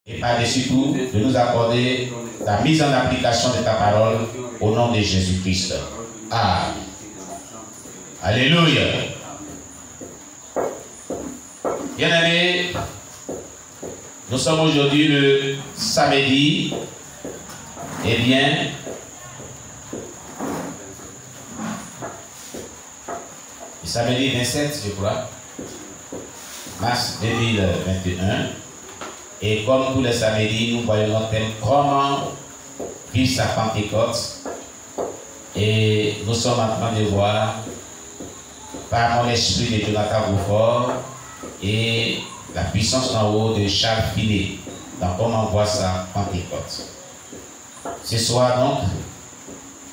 et par-dessus tout, de nous accorder la mise en application de ta parole au nom de Jésus-Christ. Amen. Alléluia. Bien-aimés, nous sommes aujourd'hui le samedi. Eh bien, le samedi 27, je crois, mars 2021. Et comme tous les samedis, nous voyons notre thème comment vivre sa Pentecôte. Et nous sommes en train de voir par mon esprit de Jonathan Beaufort et la puissance en haut de Charles Finet dans comment voir sa Pentecôte. Ce soir donc,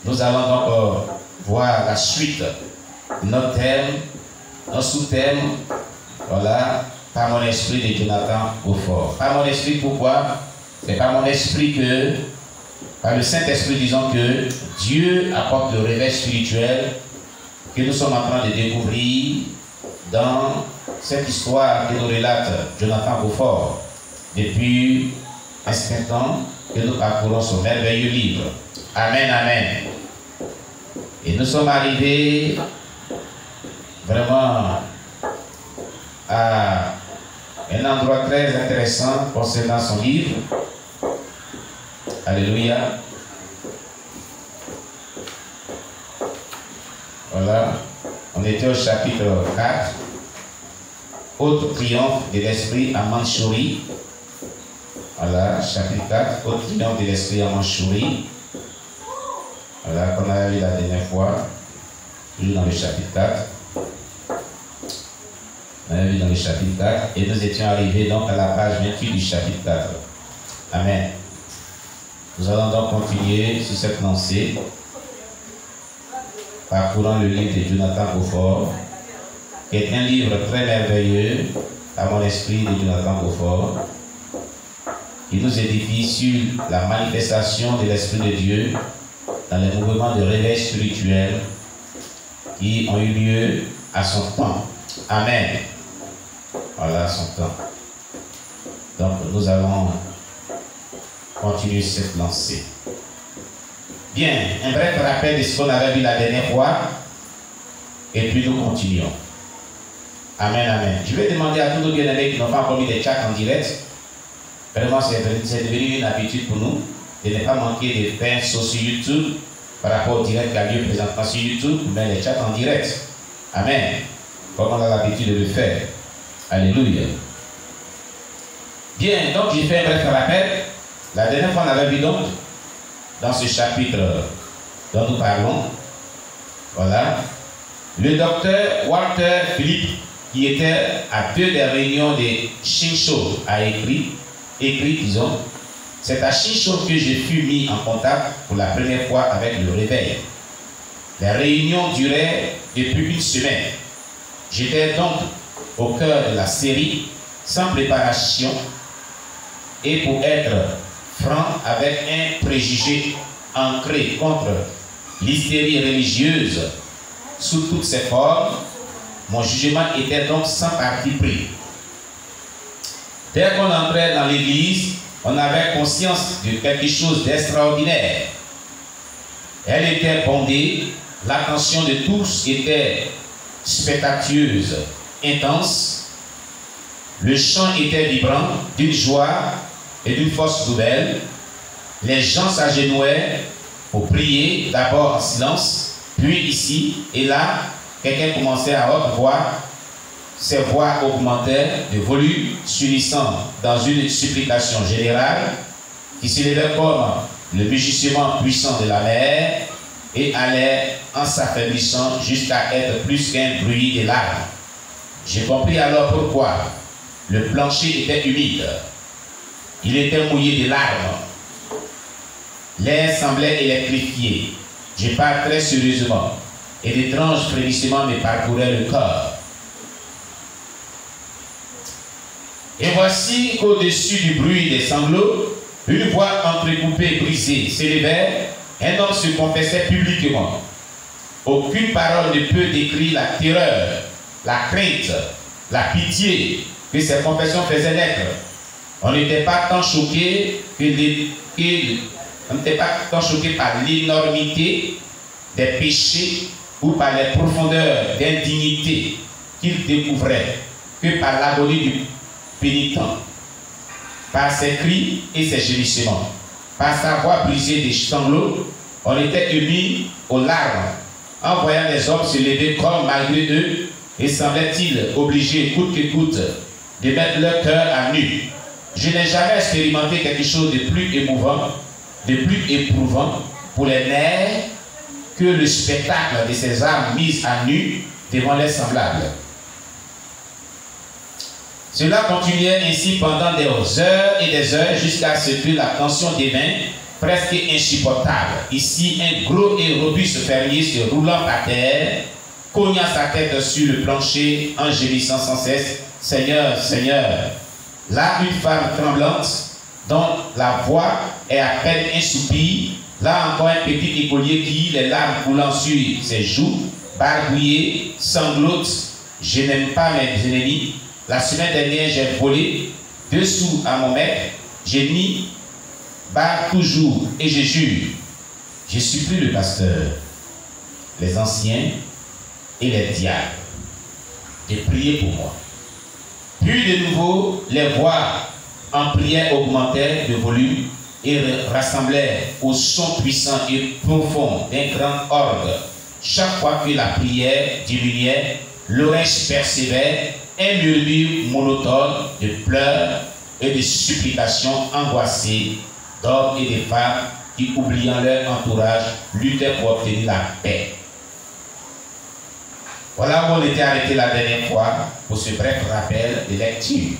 nous allons donc voir la suite de notre thème, notre sous-thème, voilà, par mon esprit de Jonathan Beaufort. Par mon esprit, pourquoi? C'est par mon esprit que, par le Saint-Esprit, disons que Dieu apporte le réveil spirituel que nous sommes en train de découvrir dans cette histoire que nous relate Jonathan Beaufort depuis un certain temps que nous parcourons ce merveilleux livre. Amen, amen. Et nous sommes arrivés vraiment à un endroit très intéressant concernant son livre. Alléluia. Voilà. On était au chapitre 4. Autre triomphe de l'esprit à Mandchourie. Voilà, chapitre 4. Autre triomphe de l'esprit à Mandchourie. Voilà, qu'on a vu la dernière fois. Toujours dans le chapitre 4. On avait vu dans le chapitre 4 et nous étions arrivés donc à la page 28 du chapitre 4. Amen. Nous allons donc continuer sur cette lancée, parcourant le livre de Jonathan Beaufort, qui est un livre très merveilleux, à mon esprit de Jonathan Beaufort, qui nous édifie sur la manifestation de l'Esprit de Dieu dans les mouvements de réveil spirituel qui ont eu lieu à son temps. Amen. Voilà son temps. Donc nous allons continuer cette lancée. Bien, un bref rappel de ce qu'on avait vu la dernière fois et puis nous continuons. Amen, amen. Je vais demander à tous nos bien-aimés qui n'ont pas encore mis des chats en direct. Vraiment, c'est devenu une habitude pour nous de ne pas manquer de faire sur YouTube par rapport au direct qui a lieu présentement sur YouTube, mais les chats en direct. Amen. Comme on a l'habitude de le faire. Alléluia. Bien, donc j'ai fait un bref rappel. La dernière fois, on avait vu donc, dans ce chapitre dont nous parlons, voilà, le docteur Walter Philippe, qui était à deux des réunions de Chinchot, a écrit, disons, c'est à Chinchot que je fus mis en contact pour la première fois avec le réveil. Les réunions duraient depuis une semaine. J'étais donc au cœur de la série, sans préparation, et pour être franc, avec un préjugé ancré contre l'hystérie religieuse sous toutes ses formes, mon jugement était donc sans parti pris. Dès qu'on entrait dans l'église, on avait conscience de quelque chose d'extraordinaire. Elle était bondée, l'attention de tous était spectaculaire, intense. Le chant était vibrant, d'une joie et d'une force nouvelle. Les gens s'agenouaient pour prier, d'abord en silence, puis ici et là, quelqu'un commençait à haute voix, ses voix augmentaient de volume, s'unissant dans une supplication générale qui s'élevait comme le mugissement puissant de la mer et allait en s'affaiblissant jusqu'à être plus qu'un bruit de larmes. J'ai compris alors pourquoi le plancher était humide. Il était mouillé de larmes. L'air semblait électrifié. Je parle très sérieusement et d'étranges frémissements me parcouraient le corps. Et voici qu'au-dessus du bruit des sanglots, une voix entrecoupée, brisée, s'élevait. Un homme se confessait publiquement. Aucune parole ne peut décrire la terreur, la crainte, la pitié que ces confessions faisaient naître. On n'était pas tant choqué par l'énormité des péchés ou par les profondeurs d'indignité qu'il découvrait que par l'agonie du pénitent, par ses cris et ses gémissements, par sa voix brisée des sanglots. On était émis aux larmes en voyant les hommes se lever comme malgré eux et semblaient-ils obligés, coûte que coûte, de mettre leur cœur à nu. Je n'ai jamais expérimenté quelque chose de plus émouvant, de plus éprouvant pour les nerfs que le spectacle de ces âmes mises à nu devant les semblables. Cela continuait ainsi pendant des heures et des heures jusqu'à ce que la tension devint presque insupportable. Ici, un gros et robuste fermier se roulant par terre, cognant sa tête sur le plancher en gémissant sans cesse « Seigneur, Seigneur !» Là, une femme tremblante, dont la voix est à peine un soupir. Là encore, un petit écolier qui, les larmes coulant sur ses joues, barbouillé, sanglote. Je n'aime pas mes ennemis. La semaine dernière, j'ai volé 2 sous à mon maître. J'ai mis bas toujours et je jure. Je supplie le pasteur, les anciens et les diacres de prier pour moi. Puis de nouveau, les voix en prière augmentèrent de volume et rassemblèrent au son puissant et profond d'un grand orgue. Chaque fois que la prière diminuait, l'oreille persévère un murmure monotone de pleurs et de supplications angoissées d'hommes et de femmes qui, oubliant leur entourage, luttaient pour obtenir la paix. Voilà où on était arrêté la dernière fois pour ce bref rappel de lecture.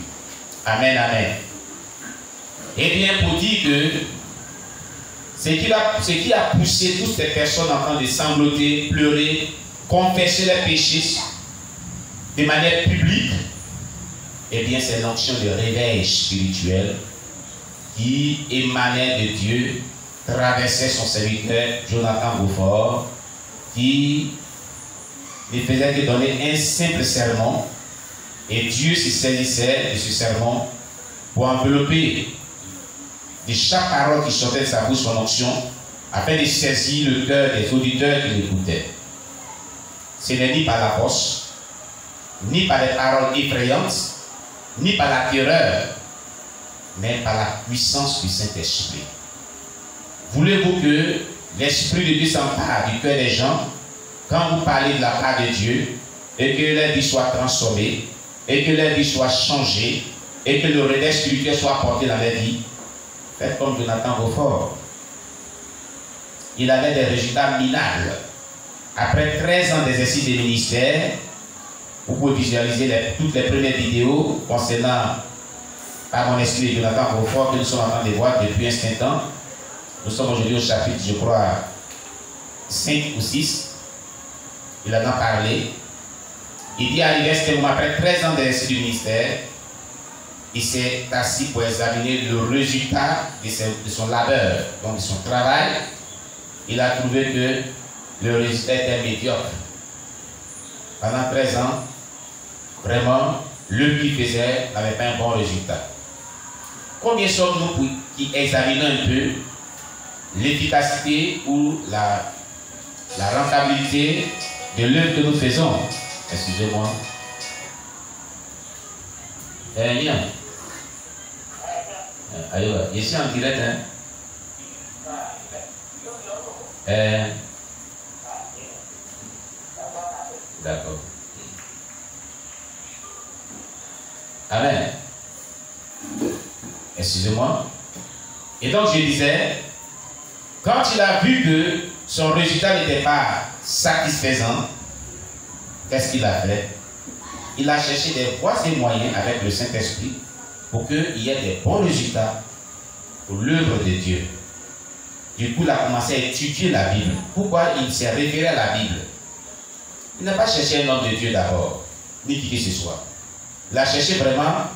Amen, amen. Eh bien, pour dire que ce qui a poussé toutes ces personnes en train de sangloter, pleurer, confesser leurs péchés de manière publique, eh bien, c'est l'onction de réveil spirituel qui émanait de Dieu, traversait son serviteur Jonathan Beaufort, qui ne faisait que donner un simple sermon, et Dieu se saisissait de ce sermon pour envelopper de chaque parole qui sortait de sa bouche son onction, afin de saisir le cœur des auditeurs qui l'écoutaient. Ce n'est ni par la force, ni par des paroles effrayantes, ni par la terreur, mais par la puissance du Saint-Esprit. Voulez-vous que l'Esprit de Dieu s'empare du cœur des gens quand vous parlez de la part de Dieu, et que leur vie soit transformée, et que leur vie soit changée, et que le réveil spirituel soit apporté dans leur vie? Faites comme Jonathan Beaufort. Il avait des résultats minables. Après 13 ans d'exercice de ministère, vous pouvez visualiser toutes les premières vidéos concernant, par mon esprit, Jonathan Beaufort, que nous sommes en train de voir depuis un certain temps. Nous sommes aujourd'hui au chapitre, je crois, 5 ou 6. Il en a parlé. Il dit arrivé à ce moment, après 13 ans d'exercice du ministère, il s'est assis pour examiner le résultat de son labeur, donc de son travail. Il a trouvé que le résultat était médiocre. Pendant 13 ans, vraiment, l'œuvre qu'il faisait n'avait pas un bon résultat. Combien sommes-nous qui examinons un peu l'efficacité ou la rentabilité de l'œuvre que nous faisons? Excusez-moi. Rien. Allez, ici en direct, hein? D'accord. Amen. Excusez-moi. Et donc je disais, quand il a vu que son résultat n'était pas satisfaisant, qu'est-ce qu'il a fait? Il a cherché des voies et moyens avec le Saint-Esprit pour qu'il y ait des bons résultats pour l'œuvre de Dieu. Du coup, il a commencé à étudier la Bible. Pourquoi il s'est référé à la Bible? Il n'a pas cherché un homme de Dieu d'abord, ni qui que ce soit. Il a cherché vraiment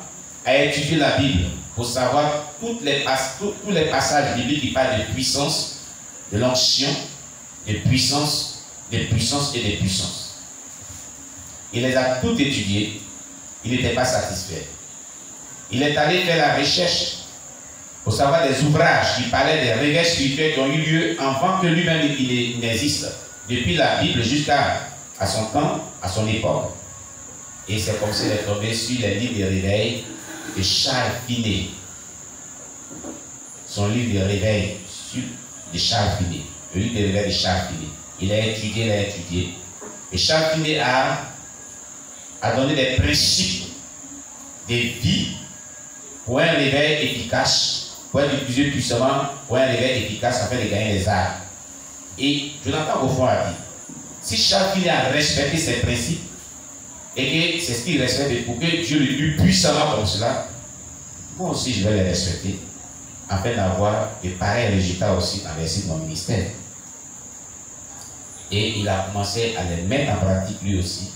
à étudier la Bible pour savoir tous les passages bibliques qui parlent de puissance, de l'onction, de puissance et de puissance. Il les a tous étudiés, il n'était pas satisfait. il est allé faire la recherche pour savoir des ouvrages qui parlaient des réveils spirituels qui ont eu lieu avant que lui-même il n'existe, depuis la Bible jusqu'à son temps, à son époque. Et c'est comme s'il est tombé sur les livres de réveil de Charles Finet. Son livre de réveil de Charles Finet. Le livre de réveil de Charles Finet. Il a étudié. Et Charles Finet a donné des principes de vie pour un réveil efficace, pour être utilisé puissamment, pour un réveil efficace afin de gagner les âmes. Et Jonathan Beaufort a dit, si Charles Finet a respecté ces principes, et que c'est ce qu'il respecte pour que Dieu le tue puissamment comme cela, moi aussi je vais les respecter, afin d'avoir de pareils résultats aussi dans l'exercice de mon ministère. Et il a commencé à les mettre en pratique lui aussi.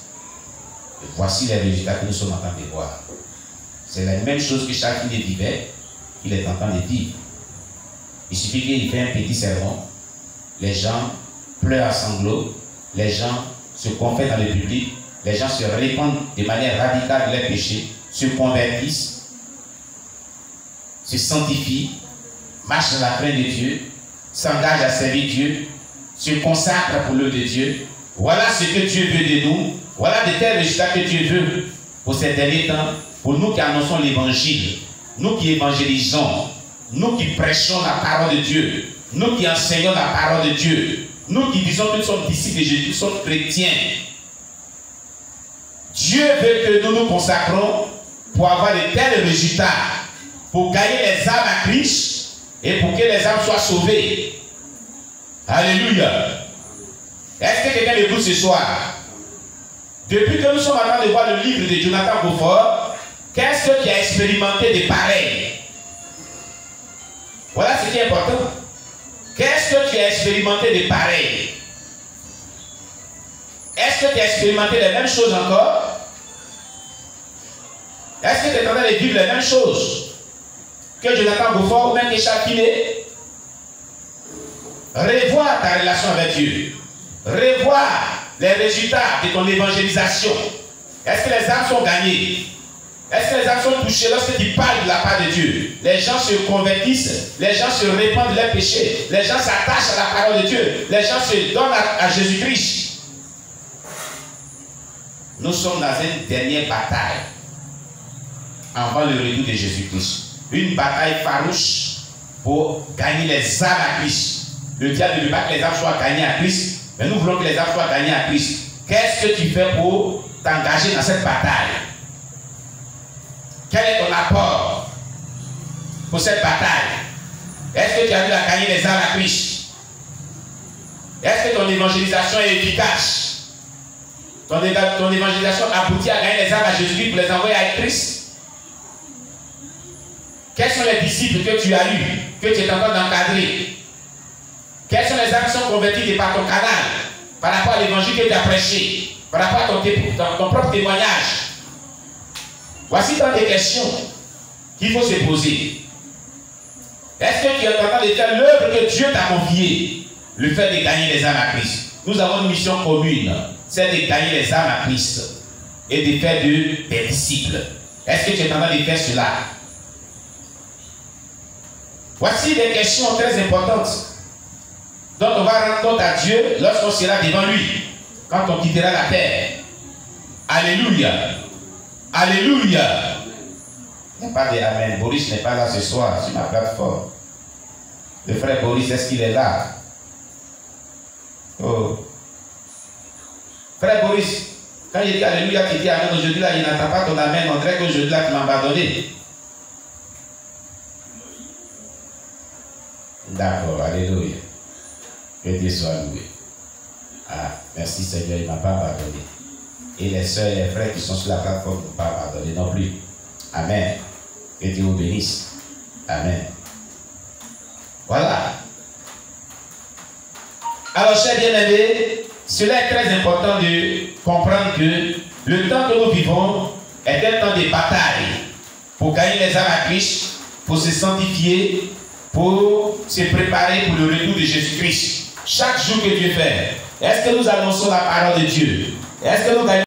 Et voici les résultats que nous sommes en train de voir. C'est la même chose que chacun des vivait, qu'il est en train de vivre. Il suffit qu'il fait un petit sermon, les gens pleurent à sanglots, les gens se confessent dans le public, les gens se répandent de manière radicale de leurs péchés, se convertissent, se sanctifient, marchent dans la crainte de Dieu, s'engagent à servir Dieu, se consacrent pour l'œuvre de Dieu. Voilà ce que Dieu veut de nous. Voilà de tels résultats que Dieu veut pour ces derniers temps, pour nous qui annonçons l'évangile, nous qui évangélisons, nous qui prêchons la parole de Dieu, nous qui enseignons la parole de Dieu, nous qui disons que nous sommes disciples de Jésus, nous sommes chrétiens. Dieu veut que nous nous consacrons pour avoir de tels résultats, pour gagner les âmes à Christ et pour que les âmes soient sauvées. Alléluia. Est-ce que quelqu'un écoute ce soir? Depuis que nous sommes en train de voir le livre de Jonathan Beaufort, qu'est-ce que tu as expérimenté de pareil? Voilà ce qui est important. Qu'est-ce que tu as expérimenté de pareil? Est-ce que tu as expérimenté les mêmes choses encore? Est-ce que tu es en train de vivre les mêmes choses que Jonathan Beaufort ou même que Charles Finet? Revoir ta relation avec Dieu. Revoir les résultats de ton évangélisation. Est-ce que les âmes sont gagnées? Est-ce que les âmes sont touchées lorsque tu parles de la part de Dieu? Les gens se convertissent, les gens se répandent de leurs péchés, les gens s'attachent à la parole de Dieu, les gens se donnent à Jésus-Christ. Nous sommes dans une dernière bataille avant le retour de Jésus-Christ. Une bataille farouche pour gagner les âmes à Christ. Le diable ne veut pas que les âmes soient gagnées à Christ, mais nous voulons que les âmes soient gagnées à Christ. Qu'est-ce que tu fais pour t'engager dans cette bataille? Quel est ton apport pour cette bataille? Est-ce que tu as vu à gagner les âmes à Christ? Est-ce que ton évangélisation est efficace? Ton évangélisation aboutit à gagner les âmes à Jésus-Christ pour les envoyer à Christ? Quels sont les disciples que tu as eus, que tu es en train d'encadrer? Quels sont les âmes qui sont convertis par ton canal, par rapport à l'évangile que tu as prêché, par rapport à ton propre témoignage? Voici tant de questions qu'il faut se poser. Est-ce que tu es en train de faire l'œuvre que Dieu t'a confiée, le fait de gagner les âmes à Christ? Nous avons une mission commune, c'est de gagner les âmes à Christ et de faire des disciples. Est-ce que tu es en train de faire cela? Voici des questions très importantes dont on va rendre compte à Dieu lorsqu'on sera devant lui, quand on quittera la terre. Alléluia. Alléluia. Il n'y a pas d'amen. Boris n'est pas là ce soir sur ma plateforme. Le frère Boris, est-ce qu'il est là? Oh. Frère Boris, quand il dit Alléluia, tu dis Amen. Aujourd'hui là, il n'entend pas ton Amen. On dirait qu'aujourd'hui là, tu m'as abandonné. D'accord, Alléluia. Que Dieu soit loué. Ah, merci Seigneur, il ne m'a pas abandonné. Et les soeurs et les frères qui sont sur la plateforme ne m'ont pas abandonné non plus. Amen. Que Dieu vous bénisse. Amen. Voilà. Alors, chers bien-aimés, cela est très important de comprendre que le temps que nous vivons est un temps de bataille pour gagner les âmes à Christ, pour se sanctifier, pour se préparer pour le retour de Jésus-Christ. Chaque jour que Dieu fait, est-ce que nous annonçons la parole de Dieu? Est-ce que nous gagnons